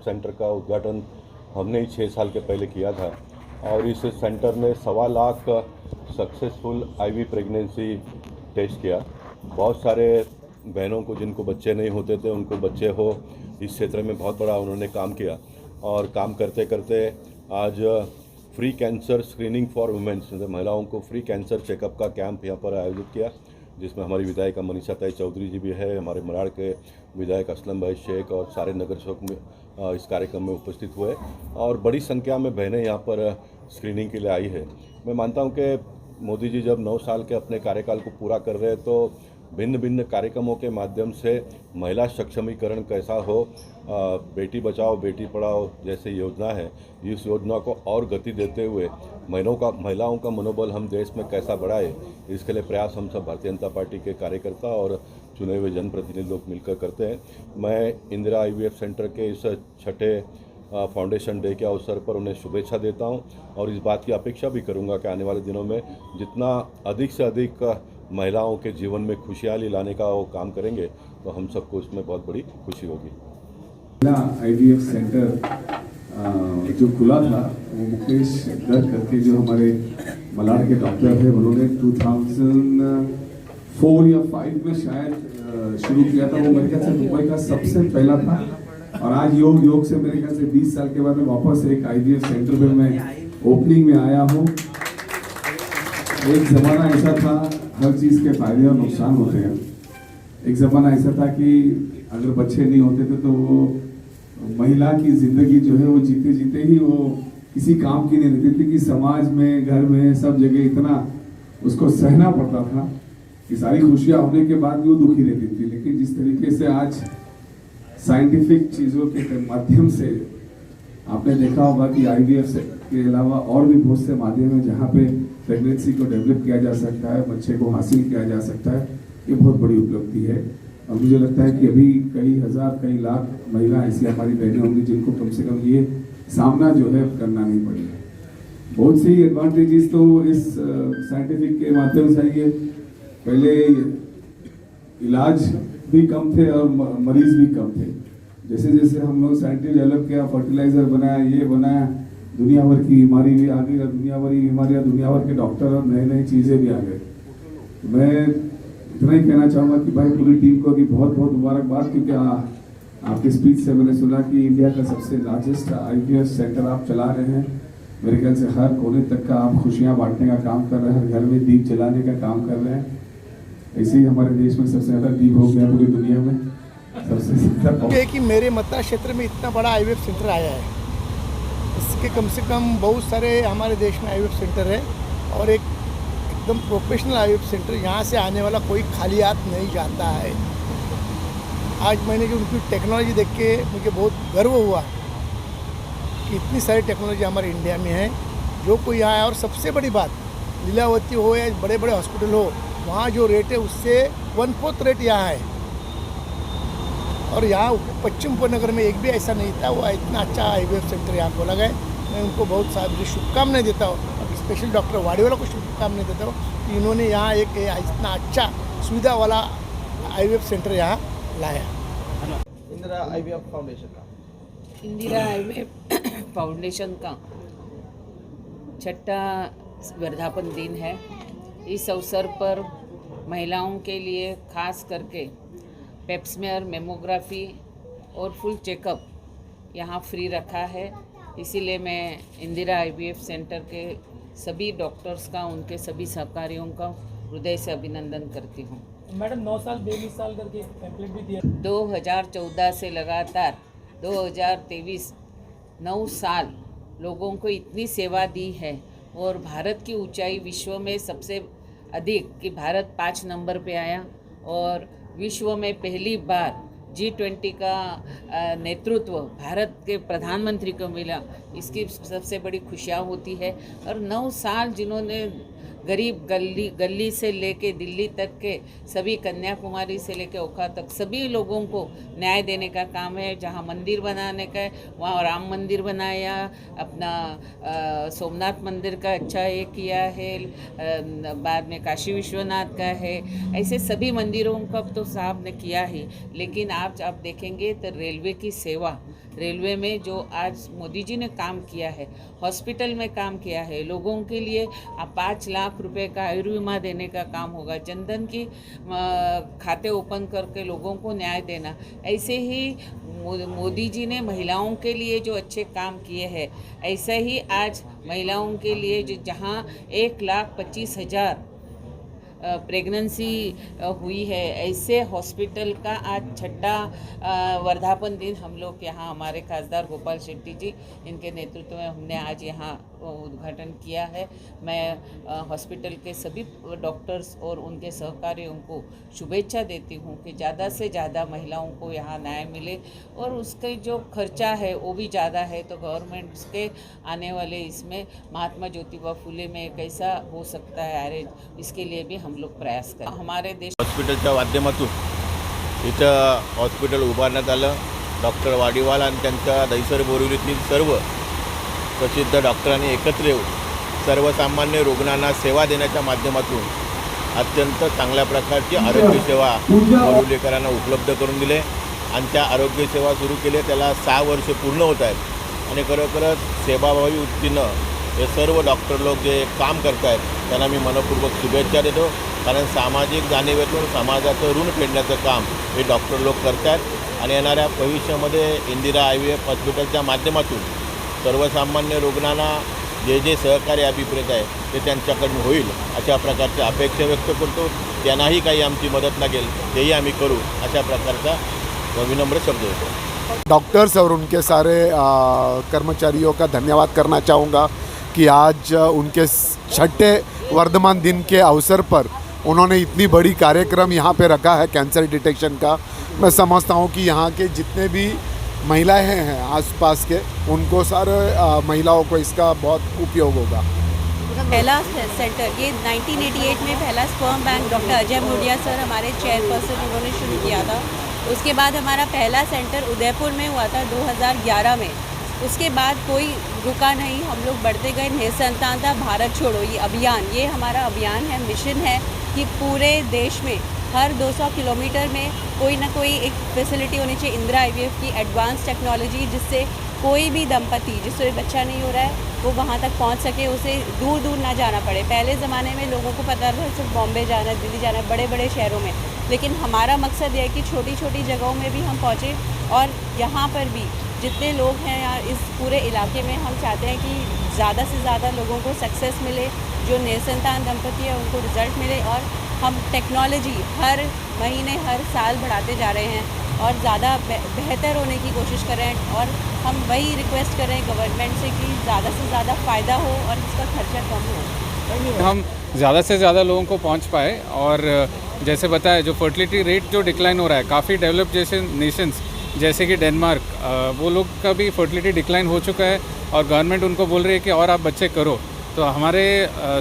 Centre का उद्घाटन हमने ही 6 साल के पहले किया था और इस सेंटर ने 1.25 लाख सक्सेसफुल आईवी प्रेगनेंसी टेस्ट किया। बहुत सारे बहनों को जिनको बच्चे नहीं होते थे उनको बच्चे हो, इस क्षेत्र में बहुत बड़ा उन्होंने काम किया और काम करते करते आज free cancer screening for womens, महिलाओं को फ्री कैंसर चेकअप का कैंप यहाँ पर आयोजित किया, जिसमें हमारी विधायिका मनीषा ताई चौधरी जी भी है, हमारे मराड़ के विधायक असलम भाई शेख और सारे नगर सेवक में इस कार्यक्रम में उपस्थित हुए और बड़ी संख्या में बहनें यहाँ पर स्क्रीनिंग के लिए आई है। मैं मानता हूँ कि मोदी जी जब 9 साल के अपने कार्यकाल को पूरा कर रहे हैं तो भिन्न भिन्न कार्यक्रमों के माध्यम से महिला सक्षमीकरण कैसा हो, बेटी बचाओ बेटी पढ़ाओ जैसे योजना है, इस योजना को और गति देते हुए महिलाओं का मनोबल हम देश में कैसा बढ़ाए, इसके लिए प्रयास हम सब भारतीय जनता पार्टी के कार्यकर्ता और चुने हुए जनप्रतिनिधि लोग मिलकर करते हैं। मैं इंदिरा IVF सेंटर के इस 6ठे फाउंडेशन डे के अवसर पर उन्हें शुभेच्छा देता हूं और इस बात की अपेक्षा भी करूंगा कि आने वाले दिनों में जितना अधिक से अधिक महिलाओं के जीवन में खुशहाली लाने का वो काम करेंगे तो हम सबको इसमें बहुत बड़ी खुशी होगी। IVF सेंटर जो खुला था वो मुकेश गर्ग करके जो हमारे मलाड के डॉक्टर है उन्होंने 2004 या 5 में शायद शुरू किया था। वो मेरे ख्याल से मुंबई का सबसे पहला था और आज योग से मेरे ख्याल से 20 साल के बाद में वापस एक IVF सेंटर में मैं ओपनिंग में आया हूँ। एक ज़माना ऐसा था, हर चीज़ के फायदे और नुकसान होते हैं। एक ज़माना ऐसा था कि अगर बच्चे नहीं होते थे तो वो महिला की ज़िंदगी जो है वो जीते जीते ही वो किसी काम की नहीं रहती थी कि समाज में घर में सब जगह इतना उसको सहना पड़ता था कि सारी खुशियाँ होने के बाद भी वो दुखी रहती थी। लेकिन जिस तरीके से आज साइंटिफिक चीज़ों के माध्यम से आपने देखा होगा कि IVF के अलावा और भी बहुत से माध्यम हैं जहाँ पे प्रेगनेंसी को डेवलप किया जा सकता है, बच्चे को हासिल किया जा सकता है। ये बहुत बड़ी उपलब्धि है और मुझे लगता है कि अभी कई हज़ार कई लाख महिला ऐसी हमारी बहनें होंगी जिनको कम से कम ये सामना जो है करना नहीं पड़ेगा। बहुत सी एडवांटेजेस तो इस साइंटिफिक के माध्यम से आएंगे। पहले इलाज भी कम थे और मरीज भी कम थे। जैसे जैसे हम लोग साइंटिस्ट डेवलप किया, फर्टिलाइजर बनाया, ये बनाया, दुनिया भर की बीमारी भी आ गई और दुनिया भर की बीमारियाँ, दुनिया भर के डॉक्टर और नई नई चीज़ें भी आ गई। मैं इतना ही कहना चाहूँगा कि भाई पूरी टीम को भी बहुत बहुत मुबारकबाद, क्योंकि आपके स्पीच से मैंने सुना कि इंडिया का सबसे लार्जेस्ट IVF सेंटर आप चला रहे हैं। मेरे ख्याल से हर कोने तक का आप खुशियाँ बांटने का काम कर रहे हैं, हर घर में दीप जलाने का काम कर रहे हैं। ऐसे ही हमारे देश में सबसे ज़्यादा दीप हो गया पूरी दुनिया में सबसे ज़्यादा। कि मेरे मतदान क्षेत्र में इतना बड़ा IVF सेंटर आया है, इसके कम से कम बहुत सारे हमारे देश में IVF सेंटर है और एकदम प्रोफेशनल IVF सेंटर। यहाँ से आने वाला कोई खाली हाथ नहीं जाता है। आज मैंने जो उनकी टेक्नोलॉजी देख के मुझे बहुत गर्व हुआ कि इतनी सारी टेक्नोलॉजी हमारे इंडिया में है। जो कोई यहाँ है और सबसे बड़ी बात, लीलावती हो या बड़े बड़े हॉस्पिटल हो, वहाँ जो रेट है उससे 1/4 रेट यहाँ है। और यहाँ पश्चिम उपनगर में एक भी ऐसा नहीं था, वो इतना अच्छा IVF सेंटर यहाँ खोला गया। मैं उनको बहुत सारी शुभकामनाएं देता हूँ, स्पेशल डॉक्टर वाडेवाला को शुभकामनाएं देता हूँ कि इन्होंने यहाँ एक इतना अच्छा सुविधा वाला IVF सेंटर यहाँ लाया। इंदिरा IVF फाउंडेशन का इंदिरा IVF फाउंडेशन का 6ठा वर्धापन दिन है। इस अवसर पर महिलाओं के लिए खास करके पेप्समेयर, मेमोग्राफी और फुल चेकअप यहाँ फ्री रखा है। इसीलिए मैं इंदिरा IVF सेंटर के सभी डॉक्टर्स का, उनके सभी सहकारियों का हृदय से अभिनंदन करती हूँ। मैडम 9 साल 20 साल करके पैम्पलेट भी दिया। 2014 से लगातार 2023 9 साल लोगों को इतनी सेवा दी है और भारत की ऊंचाई विश्व में सबसे अधिक कि भारत 5 नंबर पे आया और विश्व में पहली बार G20 का नेतृत्व भारत के प्रधानमंत्री को मिला। इसकी सबसे बड़ी खुशियाँ होती है। और 9 साल जिन्होंने गरीब गली से लेके दिल्ली तक के सभी, कन्याकुमारी से लेके ओखा तक सभी लोगों को न्याय देने का काम है। जहाँ मंदिर बनाने का है वहाँ राम मंदिर बनाया, अपना सोमनाथ मंदिर का अच्छा ये किया है, बाद में काशी विश्वनाथ का है। ऐसे सभी मंदिरों का तो साहब ने किया ही। लेकिन आप देखेंगे तो रेलवे की सेवा, रेलवे में जो आज मोदी जी ने काम किया है, हॉस्पिटल में काम किया है, लोगों के लिए 5 लाख रुपए का आयुर्बीमा देने का काम होगा, जनधन की खाते ओपन करके लोगों को न्याय देना, ऐसे ही मोदी जी ने महिलाओं के लिए जो अच्छे काम किए हैं, ऐसे ही आज महिलाओं के लिए जो जहां 1,25,000 प्रेगनेंसी हुई है, ऐसे हॉस्पिटल का आज 6ठा वर्धापन दिन हम लोग यहाँ हमारे खासदार गोपाल शेट्टी जी इनके नेतृत्व में हमने आज यहाँ उद्घाटन किया है। मैं हॉस्पिटल के सभी डॉक्टर्स और उनके सहकारियों को शुभेच्छा देती हूँ कि ज़्यादा से ज़्यादा महिलाओं को यहाँ न्याय मिले, और उसके जो खर्चा है वो भी ज़्यादा है, तो गवर्नमेंट के आने वाले इसमें महात्मा ज्योतिबा फुले में कैसा हो सकता है अरेंज, इसके लिए भी हम लोग प्रयास करें। हमारे देश हॉस्पिटलच्या माध्यमातून इथं हॉस्पिटल उभारण्यात आलं। डॉक्टर वाडीवाल आणि त्यांच्या दहिसर बोरिवलीतील सर्व प्रसिद्ध डॉक्टरांनी एकत्र येऊन सर्वसामान्य रुग्णांना सेवा देण्याच्या माध्यमातून अत्यंत चांगल्या प्रकारची आरोग्यसेवा बोरिवलीकरांना उपलब्ध करून दिले आणि त्या आरोग्यसेवा सुरू केली। त्याला 6 वर्ष पूर्ण होत आहेत आणि खरोखरच सेवाभावी वृत्तीनं हे सर्व डॉक्टर लोक जे काम करत आहेत त्यांना मी मनपूर्वक शुभेच्छा देतो, कारण सामाजिक जाणीवेतून समाजाचं ऋण फेडण्याचं काम हे डॉक्टर लोक करत आहेत आणि येणाऱ्या भविष्यामध्ये इंदिरा IVF हॉस्पिटलच्या माध्यमातून सर्वसामान्य रुग्णांना जे जे सहकार्य अभिप्रेत आहे ते त्यांच्याकडून होईल अशा प्रकारची अपेक्षा व्यक्त करतो। त्यांनाही काही आमची मदत लागेल तेही आम्ही करू अशा प्रकारचा विनम्र शब्द देतो। डॉक्टर्स और उनके सारे कर्मचारियों का धन्यवाद करना चाहूँगा कि आज उनके 6ठे वर्धमान दिन के अवसर पर उन्होंने इतनी बड़ी कार्यक्रम यहाँ पे रखा है कैंसर डिटेक्शन का। मैं समझता हूँ कि यहाँ के जितने भी महिलाएं हैं आसपास के, उनको सारे महिलाओं को इसका बहुत उपयोग होगा। पहला सेंटर ये 1988 में पहला sperm bank doctor Ajay Modiya sir हमारे चेयरपर्सन उन्होंने शुरू किया था। उसके बाद हमारा पहला सेंटर उदयपुर में हुआ था 2011 में। उसके बाद कोई रुका नहीं, हम लोग बढ़ते गए। निसंतानता भारत छोड़ो ये अभियान, ये हमारा अभियान है, मिशन है कि पूरे देश में हर 200 किलोमीटर में कोई ना कोई एक फैसिलिटी होनी चाहिए इंदिरा IVF की एडवांस टेक्नोलॉजी, जिससे कोई भी दंपति जिससे बच्चा नहीं हो रहा है वो वहाँ तक पहुँच सके, उसे दूर दूर ना जाना पड़े। पहले ज़माने में लोगों को पता था सिर्फ बॉम्बे जाना, दिल्ली जाना, बड़े बड़े शहरों में, लेकिन हमारा मकसद यह है कि छोटी छोटी जगहों में भी हम पहुँचे और यहाँ पर भी जितने लोग हैं यार इस पूरे इलाके में, हम चाहते हैं कि ज़्यादा से ज़्यादा लोगों को सक्सेस मिले, जो निसंतान दंपति है उनको रिज़ल्ट मिले, और हम टेक्नोलॉजी हर महीने हर साल बढ़ाते जा रहे हैं और ज़्यादा बेहतर होने की कोशिश करें। और हम वही रिक्वेस्ट करें गवर्नमेंट से कि ज़्यादा से ज़्यादा फ़ायदा हो और इसका खर्चा कम हो, हम ज़्यादा से ज़्यादा लोगों को पहुंच पाए। और जैसे बताया जो फर्टिलिटी रेट जो डिक्लाइन हो रहा है, काफ़ी डेवलप जैसे नेशंस जैसे कि डेनमार्क, वो लोग का भी फर्टिलिटी डिक्लाइन हो चुका है और गवर्नमेंट उनको बोल रही है कि और आप बच्चे करो। तो हमारे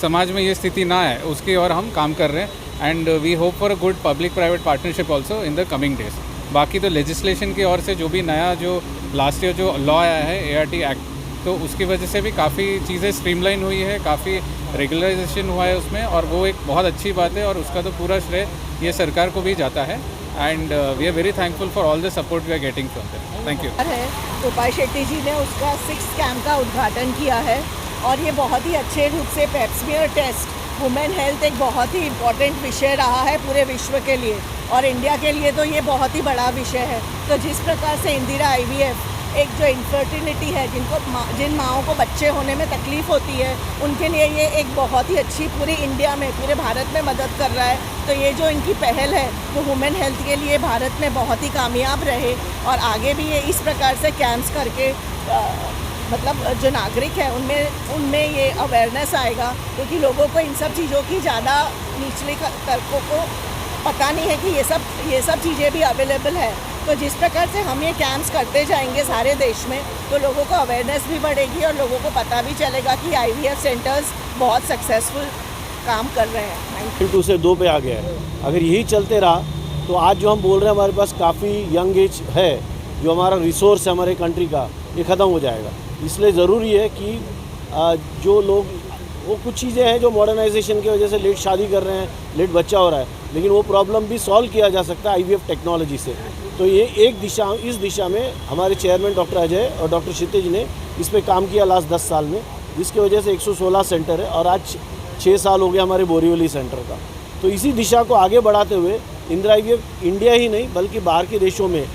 समाज में ये स्थिति ना है उसकी और हम काम कर रहे हैं and we hope for a good public private partnership also in the coming days. बाकी तो लेजिस्लेशन की ओर से जो भी नया जो लास्ट ईयर जो लॉ आया है ART एक्ट, तो उसकी वजह से भी काफ़ी चीज़ें स्ट्रीमलाइन हुई है, काफ़ी रेगुलराइजेशन हुआ है उसमें, और वो एक बहुत अच्छी बात है और उसका तो पूरा श्रेय ये सरकार को भी जाता है and we are very thankful for all the support we are getting from them. Thank you. Gopal Shetty ji ने उसका 6th कैंप का उद्घाटन किया है और ये बहुत ही अच्छे रूप से पेप्समियर टेस्ट, वुमेन हेल्थ एक बहुत ही इम्पॉर्टेंट विषय रहा है पूरे विश्व के लिए और इंडिया के लिए तो ये बहुत ही बड़ा विषय है। तो जिस प्रकार से इंदिरा IVF एक जो इनफर्टिलिटी है, जिन माओं को बच्चे होने में तकलीफ़ होती है, उनके लिए ये एक बहुत ही अच्छी पूरी इंडिया में पूरे भारत में मदद कर रहा है। तो ये जो इनकी पहल है वो वुमेन हेल्थ के लिए भारत में बहुत ही कामयाब रहे और आगे भी ये इस प्रकार से कैंप्स करके मतलब जो नागरिक है उनमें ये अवेयरनेस आएगा, क्योंकि लोगों को इन सब चीज़ों की ज़्यादा निचले तबकों को पता नहीं है कि ये सब चीज़ें भी अवेलेबल है। तो जिस प्रकार से हम ये कैंप्स करते जाएंगे सारे देश में, तो लोगों को अवेयरनेस भी बढ़ेगी और लोगों को पता भी चलेगा कि IVF सेंटर्स बहुत सक्सेसफुल काम कर रहे हैं। 2 से 2 पे आ गया है। अगर यही चलते रहा तो आज जो हम बोल रहे हैं हमारे पास काफ़ी यंग एज है, जो हमारा रिसोर्स है हमारे कंट्री का, ये ख़त्म हो जाएगा। इसलिए ज़रूरी है कि जो लोग वो कुछ चीज़ें हैं जो मॉडर्नाइजेशन की वजह से लेट शादी कर रहे हैं, लेट बच्चा हो रहा है, लेकिन वो प्रॉब्लम भी सॉल्व किया जा सकता है IVF टेक्नोलॉजी से। तो ये इस दिशा में हमारे चेयरमैन डॉक्टर अजय और डॉक्टर क्षितिज ने इस पर काम किया लास्ट 10 साल में, जिसकी वजह से 116 सेंटर है और आज 6 साल हो गया हमारे बोरीवली सेंटर का। तो इसी दिशा को आगे बढ़ाते हुए इंदिरा IVF इंडिया ही नहीं बल्कि बाहर के देशों में,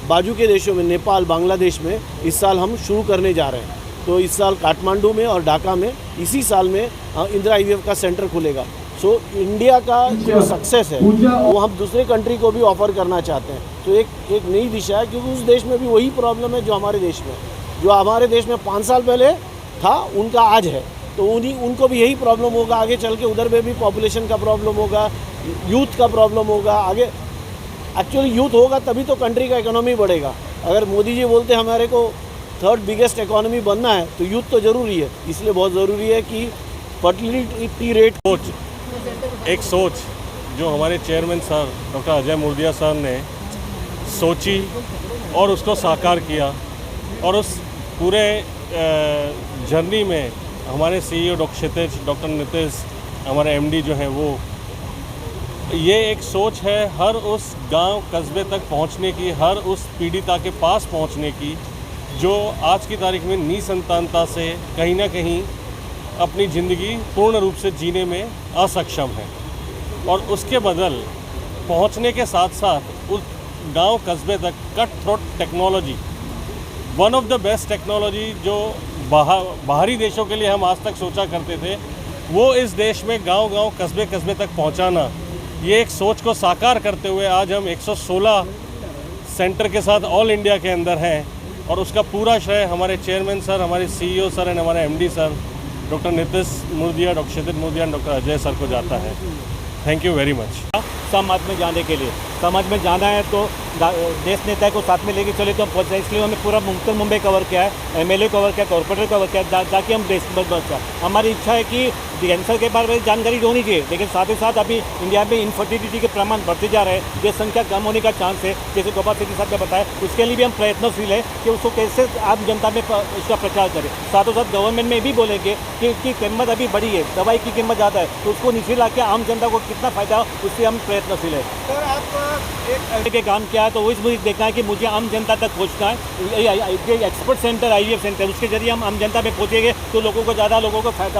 बाजू के देशों में, नेपाल, बांग्लादेश में इस साल हम शुरू करने जा रहे हैं। तो इस साल काठमांडू में और ढाका में इसी साल में इंदिरा IVF का सेंटर खुलेगा। सो इंडिया का जो सक्सेस है वो हम दूसरे कंट्री को भी ऑफर करना चाहते हैं। तो एक नई दिशा है, क्योंकि उस देश में भी वही प्रॉब्लम है जो हमारे देश में, जो हमारे देश में 5 साल पहले था उनका आज है। तो उनको भी यही प्रॉब्लम होगा आगे चल के, उधर में भी पॉपुलेशन का प्रॉब्लम होगा, यूथ का प्रॉब्लम होगा। आगे एक्चुअली यूथ होगा तभी तो कंट्री का इकोनॉमी बढ़ेगा। अगर मोदी जी बोलते हमारे को 3rd बिगेस्ट इकोनॉमी बनना है तो यूथ तो ज़रूरी है। इसलिए बहुत ज़रूरी है कि फर्टिलिटी रेट एक सोच जो हमारे chairman sir doctor Ajay Murdia sir ने सोची और उसको साकार किया, और उस पूरे जर्नी में हमारे CEO डॉक्टर क्षितिज, डॉक्टर नीतीश, हमारे MD जो हैं वो, ये एक सोच है हर उस गांव कस्बे तक पहुंचने की, हर उस पीड़िता के पास पहुंचने की जो आज की तारीख में निसंतानता से कहीं ना कहीं अपनी ज़िंदगी पूर्ण रूप से जीने में असक्षम है, और उसके बदल पहुंचने के साथ साथ उस गांव कस्बे तक cut throat technology, one of the best technology जो बाहरी देशों के लिए हम आज तक सोचा करते थे, वो इस देश में गांव-गांव, कस्बे-कस्बे तक पहुंचाना, ये एक सोच को साकार करते हुए आज हम 116 सेंटर के साथ ऑल इंडिया के अंदर हैं, और उसका पूरा श्रेय हमारे चेयरमैन सर, हमारे CEO सर एंड हमारे MD sir doctor Nitish Murdia, doctor Kshitij Murdia, doctor Ajay sir को जाता है। Thank you very much. समाज में जाने के लिए, समाज में जाना है तो देश नेता को साथ में लेके चले तो हम पहुँच जाए। इसलिए हमने पूरा उत्तर मुंबई कवर किया है, MLA कवर किया, कॉर्पोरेटर कवर किया, जाके हम देश बच जाए। हमारी इच्छा है कि कैंसर के बारे में जानकारी होनी चाहिए, लेकिन साथ ही साथ अभी इंडिया में इनफर्टिलिटी के प्रमाण बढ़ते जा रहे हैं, ये संख्या कम होने का चांस है, जैसे गोपाल सेठी साहब ने बताया। उसके लिए भी हम प्रयत्नशील है कि उसको कैसे आम जनता में उसका प्रचार करें। साथों साथ गवर्नमेंट में भी बोलेंगे कि कीमत अभी बढ़ी है, दवाई की कीमत ज़्यादा है, तो उसको नीचे ला के आम जनता को कितना फ़ायदा हो, उससे हम प्रयत्नशील है। सर आप के काम किया है तो वो इस मुझे देखना है कि मुझे आम जनता तक पहुंचना है। एक्सपर्ट सेंटर IVF सेंटर, उसके जरिए हम आम जनता में पहुंचेंगे तो लोगों को ज़्यादा लोगों को फायदा